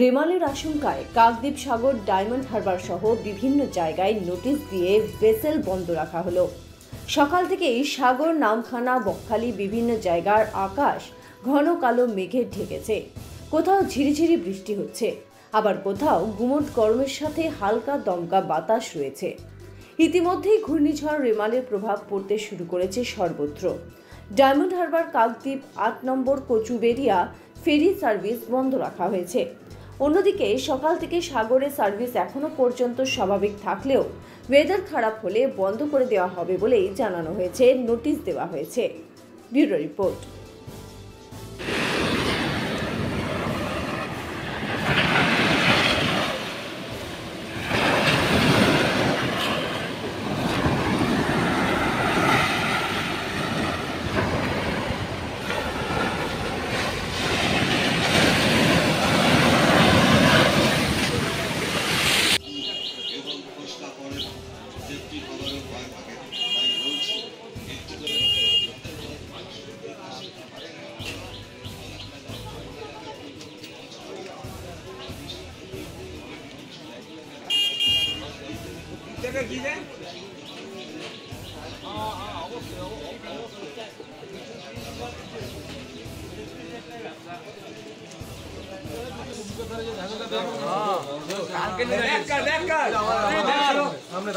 রেমালের আশঙ্কায় কাকদ্বীপ সাগর ডায়মন্ড হারবার সহ বিভিন্ন জায়গায় নোটিশ দিয়ে ভেসেল বন্ধ রাখা হলো। সকাল থেকেই সাগর, নামখানা, বকখালি বিভিন্ন জায়গার আকাশ ঘন কালো মেঘে ঢেকেছে। কোথাও ঝিরিঝিরি বৃষ্টি হচ্ছে, আবার কোথাও গুমোট গরমের সাথে হালকা দমকা বাতাস রয়েছে। ইতিমধ্যেই ঘূর্ণিঝড় রেমালের প্রভাব পড়তে শুরু করেছে সর্বত্র। ডায়মন্ড হারবার, কাকদ্বীপ, ৮ নম্বর কচুবেড়িয়া ফেরি সার্ভিস বন্ধ রাখা হয়েছে। অন্যদিকে সকাল থেকে সাগরের সার্ভিস এখনো পর্যন্ত স্বাভাবিক থাকলেও ওয়েদার খারাপ হলে বন্ধ করে দেওয়া হবে বলেই জানানো হয়েছে, নোটিশ দেওয়া হয়েছে। Bureau report. সামনে